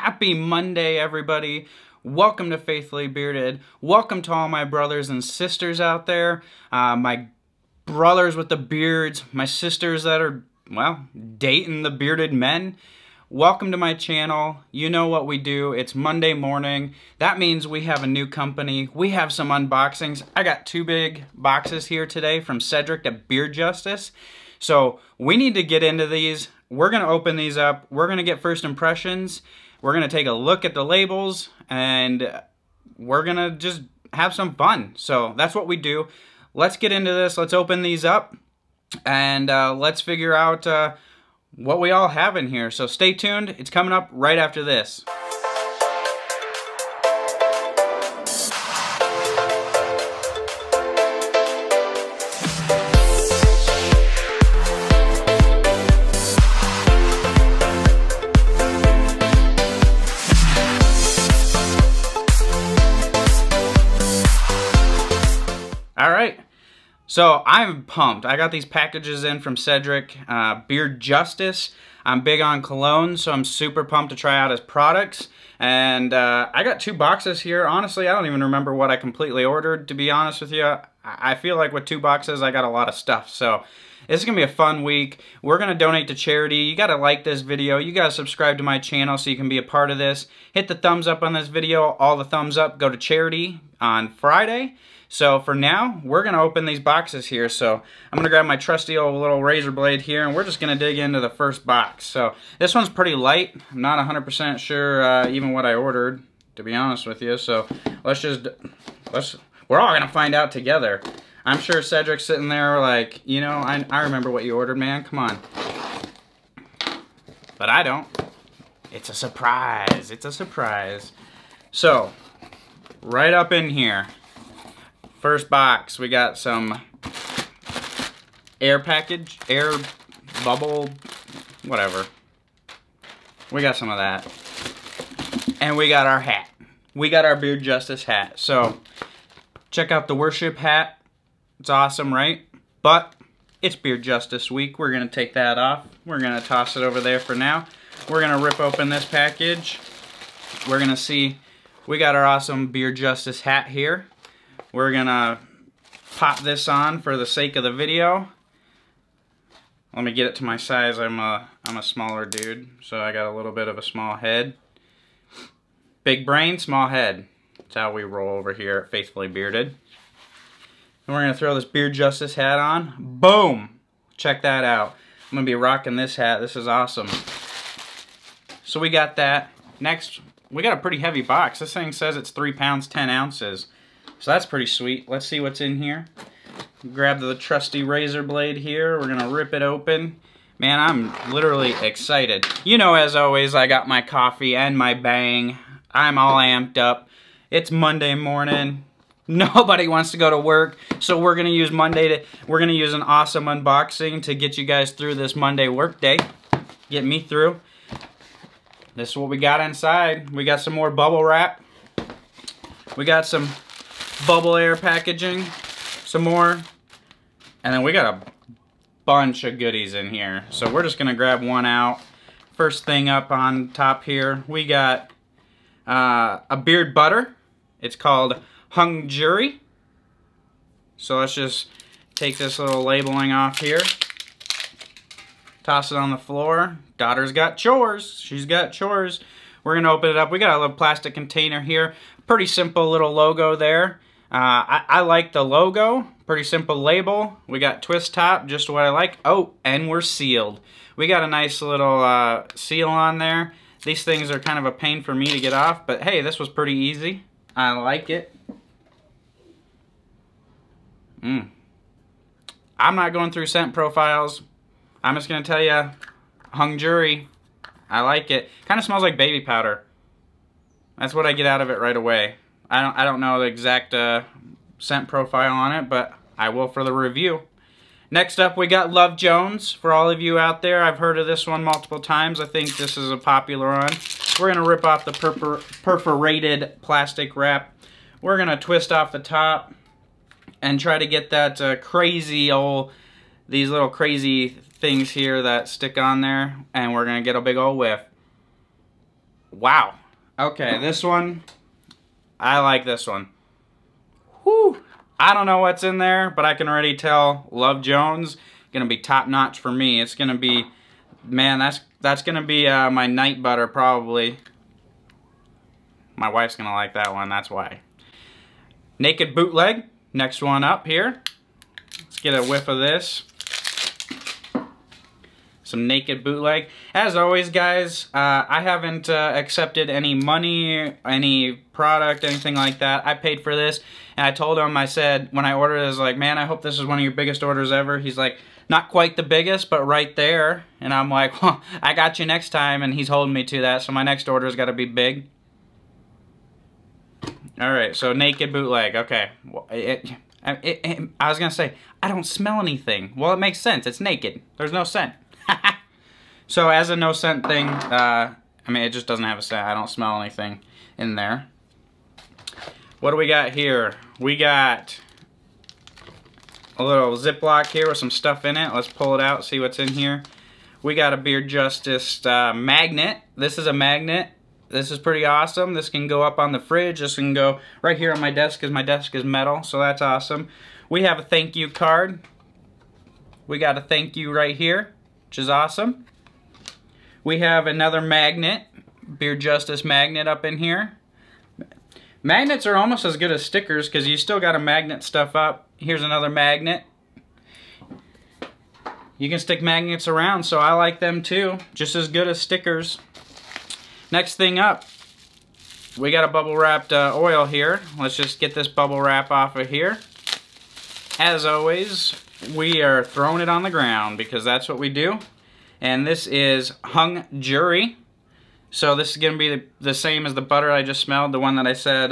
Happy Monday, everybody. Welcome to Faithfully Bearded. Welcome to all my brothers and sisters out there. My brothers with the beards, my sisters that are, well, dating the bearded men. Welcome to my channel. You know what we do. It's Monday morning. That means we have a new company. We have some unboxings. I got two big boxes here today from Cedric at Beard Justice. So we need to get into these. We're going to open these up. We're going to get first impressions. We're going to take a look at the labels, and we're going to just have some fun. So that's what we do. Let's get into this. Let's open these up, and let's figure out what we all have in here. So stay tuned. It's coming up right after this. All right, so I'm pumped. I got these packages in from Cedric, Beard Justice. I'm big on cologne, so I'm super pumped to try out his products. And I got two boxes here. Honestly, I don't even remember what I completely ordered, to be honest with you. I feel like with two boxes, I got a lot of stuff. So this is going to be a fun week. We're going to donate to charity. You got to like this video. You got to subscribe to my channel so you can be a part of this. Hit the thumbs up on this video. All the thumbs up go to charity on Friday. So for now, we're going to open these boxes here. So I'm going to grab my trusty old little razor blade here, and we're just going to dig into the first box. So this one's pretty light. I'm not 100% sure even what I ordered, to be honest with you. So we're all going to find out together. I'm sure Cedric's sitting there like, you know, I remember what you ordered, man. Come on. But I don't. It's a surprise. It's a surprise. So, right up in here. First box, we got some air bubble, whatever. We got some of that. And we got our hat. We got our Beard Justice hat. So, check out the worship hat. It's awesome, right? But it's Beard Justice week. We're going to take that off. We're going to toss it over there for now. We're going to rip open this package. We're going to see, we got our awesome Beard Justice hat here. We're gonna pop this on for the sake of the video. Let me get it to my size. I'm a smaller dude, so I got a little bit of a small head. Big brain, small head. That's how we roll over here at Faithfully Bearded. And we're gonna throw this Beard Justice hat on. Boom! Check that out. I'm gonna be rocking this hat. This is awesome. So we got that. Next, we got a pretty heavy box. This thing says it's 3 pounds, 10 ounces. So that's pretty sweet. Let's see what's in here. Grab the trusty razor blade here. We're going to rip it open. Man, I'm literally excited. You know, as always, I got my coffee and my bang. I'm all amped up. It's Monday morning. Nobody wants to go to work. So we're going to use we're going to use an awesome unboxing to get you guys through this Monday work day. Get me through. This is what we got inside. We got some more bubble wrap. We got some bubble air packaging, some more, and then we got a bunch of goodies in here. So we're just gonna grab one out. First thing up on top here, we got a beard butter. It's called Hung Jury. So let's just take this little labeling off here, toss it on the floor. Daughter's got chores. She's got chores. We're gonna open it up. We got a little plastic container here. Pretty simple little logo there. I like the logo. Pretty simple label. We got twist top, just what I like. Oh, and we're sealed. We got a nice little seal on there. These things are kind of a pain for me to get off, but hey, this was pretty easy. I like it. I'm not going through scent profiles. I'm just going to tell you, Hung Jury, I like it. Kind of smells like baby powder. That's what I get out of it right away. I don't know the exact scent profile on it, but I will for the review. Next up, we got Love Jones. For all of you out there, I've heard of this one multiple times. I think this is a popular one. We're going to rip off the perforated plastic wrap. We're going to twist off the top and try to get that crazy old, these little crazy things here that stick on there, and we're going to get a big old whiff. Wow. Okay, this one, I like this one. Whew. I don't know what's in there, but I can already tell Love Jones gonna be top notch for me. It's gonna be, man, that's gonna be my night butter probably. My wife's gonna like that one, that's why. Naked Bootleg, next one up here. Let's get a whiff of this. Some Naked Bootleg. As always, guys, I haven't accepted any money, any product, anything like that. I paid for this, and I told him, I said, when I ordered it, I was like, man, I hope this is one of your biggest orders ever. He's like, not quite the biggest, but right there. And I'm like, well, I got you next time, and he's holding me to that, so my next order's got to be big. Alright, so Naked Bootleg, okay. I was going to say, I don't smell anything. Well, it makes sense. It's naked. There's no scent. So as a no scent thing, I mean, it just doesn't have a scent. I don't smell anything in there. What do we got here? We got a little Ziploc here with some stuff in it. Let's pull it out, see what's in here. We got a Beard Justice magnet. This is a magnet. This is pretty awesome. This can go up on the fridge. This can go right here on my desk because my desk is metal, so that's awesome. We have a thank you card. We got a thank you right here, which is awesome. We have another magnet, Beard Justice magnet up in here. Magnets are almost as good as stickers because you still got to magnet stuff up. Here's another magnet. You can stick magnets around, so I like them too. Just as good as stickers. Next thing up, we got a bubble wrapped oil here. Let's just get this bubble wrap off of here. As always, we are throwing it on the ground because that's what we do. And this is Hung Jury. So this is going to be the same as the butter I just smelled, the one that I said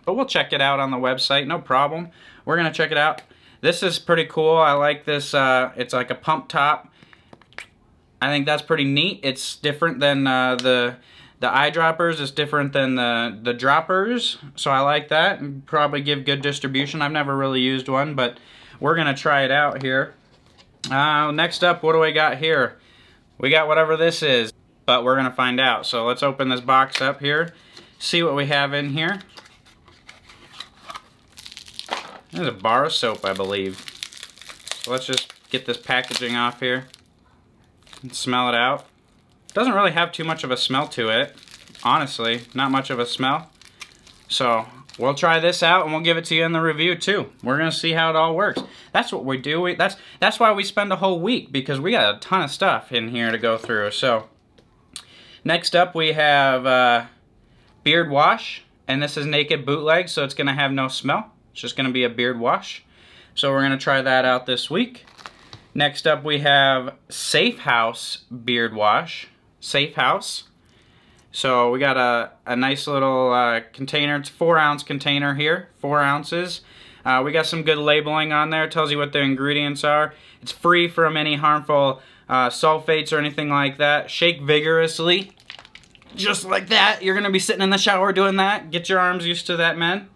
but we'll check it out on the website, no problem. We're going to check it out. This is pretty cool. I like this. It's like a pump top. I think that's pretty neat. It's different than the eyedroppers. It's different than the droppers. So I like that. And probably give good distribution. I've never really used one, but we're going to try it out here. Next up, what do we got here? We got whatever this is, but we're going to find out. So let's open this box up here. See what we have in here. There's a bar of soap, I believe. So let's just get this packaging off here and smell it out. Doesn't really have too much of a smell to it, honestly. Not much of a smell. So we'll try this out and we'll give it to you in the review too. We're gonna see how it all works. That's what we do. That's why we spend a whole week, because we got a ton of stuff in here to go through. So next up we have beard wash, and this is Naked Bootleg, so it's gonna have no smell. It's just going to be a beard wash. So we're going to try that out this week. Next up we have Safe House beard wash. Safe House. So we got a nice little container. It's a 4-ounce container here. 4 ounces. We got some good labeling on there. It tells you what the ingredients are. It's free from any harmful sulfates or anything like that. Shake vigorously. Just like that. You're going to be sitting in the shower doing that. Get your arms used to that, man.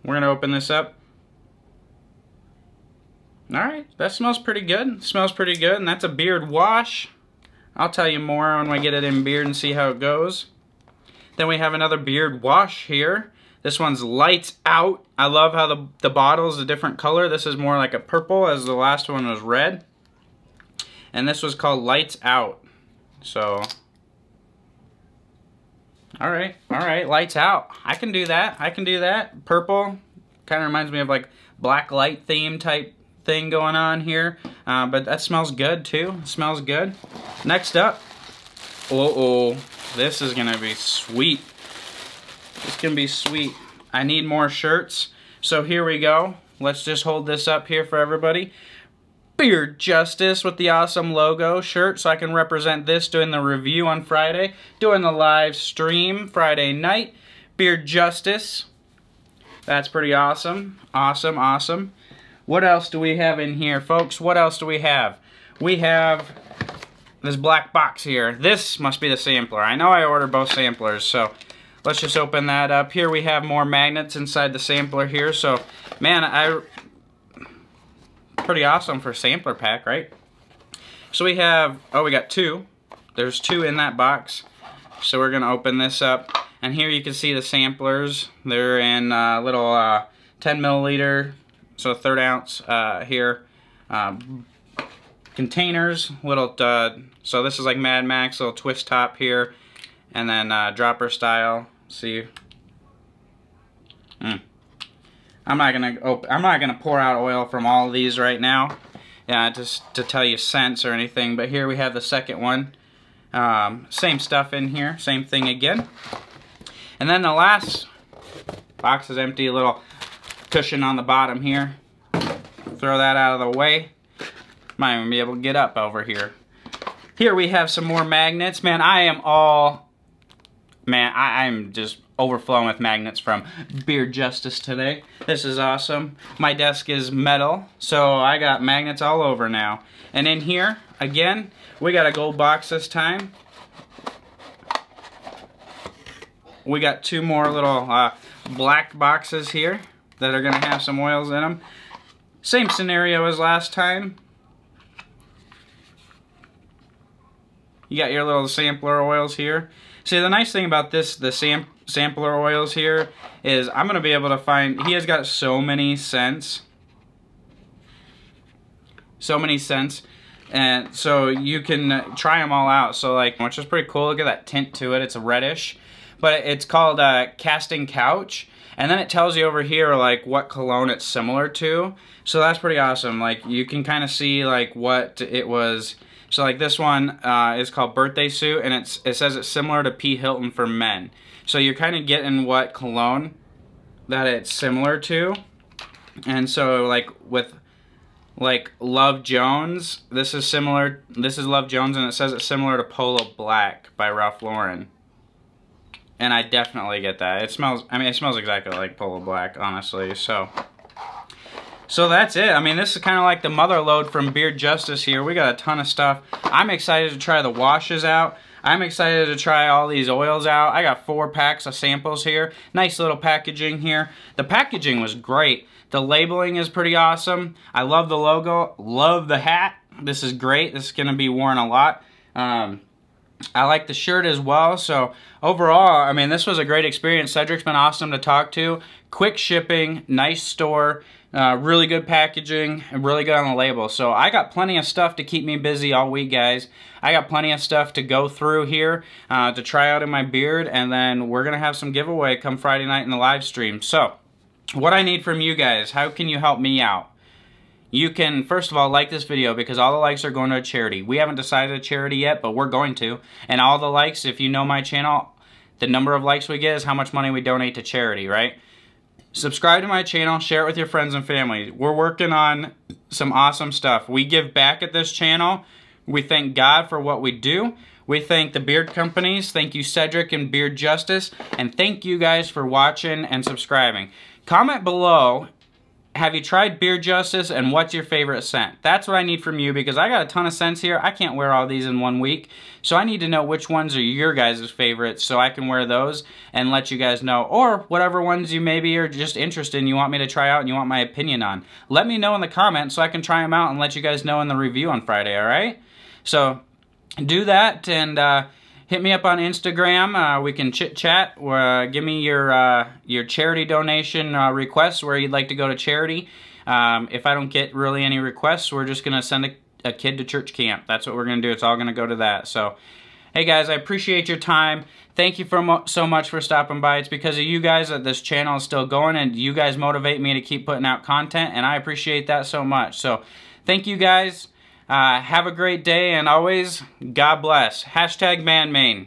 We're going to open this up. Alright, that smells pretty good. It smells pretty good, and that's a beard wash. I'll tell you more when we get it in beard and see how it goes. Then we have another beard wash here. This one's Lights Out. I love how the bottle is a different color. This is more like a purple, as the last one was red. And this was called Lights Out. So... Alright, lights out. I can do that. I can do that. Purple kind of reminds me of like black light theme type thing going on here. But that smells good too. It smells good. Next up. Uh-oh. This is going to be sweet. This can be sweet. I need more shirts. So here we go. Let's just hold this up here for everybody. Beard Justice with the awesome logo shirt, so I can represent this doing the review on Friday, doing the live stream Friday night. Beard Justice. That's pretty awesome. Awesome, awesome. What else do we have in here, folks? What else do we have? We have this black box here. This must be the sampler. I know I ordered both samplers, so let's just open that up. Here we have more magnets inside the sampler here. So, man, pretty awesome for sampler pack, right? So we have, oh, we got 2. There's 2 in that box. So we're gonna open this up. And here you can see the samplers. They're in little 10 milliliter, so 1/3 ounce here. Containers, little, so this is like Mad Max, little twist top here. And then dropper style, see. I'm not gonna pour out oil from all of these right now, just to tell you cents or anything. But here we have the second one. Same stuff in here, same thing again. And then the last box is empty, a little cushion on the bottom here. Throw that out of the way. Might even be able to get up over here. Here we have some more magnets. Man, I'm just overflowing with magnets from Beard Justice today. This is awesome. My desk is metal, so I got magnets all over now. And in here, again, we got a gold box this time. We got 2 more little black boxes here that are gonna have some oils in them. Same scenario as last time. You got your little sampler oils here. See, the nice thing about this, the sampler oils here, is I'm gonna be able to find, he has got so many scents. So many scents. And so you can try them all out. So like, which is pretty cool. Look at that tint to it. It's a reddish. But it's called Casting Couch. And then it tells you over here like what cologne it's similar to. So that's pretty awesome. Like you can kind of see like what it was. So like this one is called Birthday Suit, and it says it's similar to P. Hilton for men. So you're kind of getting what cologne that it's similar to. And so like with like Love Jones, this is similar. This is Love Jones, and it says it's similar to Polo Black by Ralph Lauren. And I definitely get that. It smells, I mean, it smells exactly like Polo Black, honestly. So that's it. I mean, this is kind of like the mother load from Beard Justice here. We got a ton of stuff. I'm excited to try the washes out. I'm excited to try all these oils out. I got 4 packs of samples here. Nice little packaging here. The packaging was great. The labeling is pretty awesome. I love the logo. Love the hat. This is great. This is going to be worn a lot. I like the shirt as well. So overall, I mean, this was a great experience. Cedric's been awesome to talk to. Quick shipping, nice store, really good packaging, and really good on the label. So I got plenty of stuff to keep me busy all week, guys. I got plenty of stuff to go through here to try out in my beard, and then we're going to have some giveaway come Friday night in the live stream. So what I need from you guys, how can you help me out? You can, first of all, like this video because all the likes are going to a charity. We haven't decided a charity yet, but we're going to. And all the likes, if you know my channel, the number of likes we get is how much money we donate to charity, right? Subscribe to my channel, share it with your friends and family. We're working on some awesome stuff. We give back at this channel. We thank God for what we do. We thank the beard companies. Thank you, Cedric and Beard Justice. And thank you guys for watching and subscribing. Comment below, have you tried Beard Justice and what's your favorite scent? That's what I need from you because I got a ton of scents here. I can't wear all these in 1 week. So I need to know which ones are your guys' favorites so I can wear those and let you guys know. Or whatever ones you maybe are just interested in, you want me to try out and you want my opinion on. Let me know in the comments so I can try them out and let you guys know in the review on Friday, alright? So do that and hit me up on Instagram. We can chit-chat. Give me your charity donation requests where you'd like to go to charity. If I don't get really any requests, we're just going to send a kid to church camp. That's what we're going to do. It's all going to go to that. So, hey guys, I appreciate your time. Thank you so much for stopping by. It's because of you guys that this channel is still going, and you guys motivate me to keep putting out content, and I appreciate that so much. So, thank you guys. Have a great day, and always, God bless. #ManMain.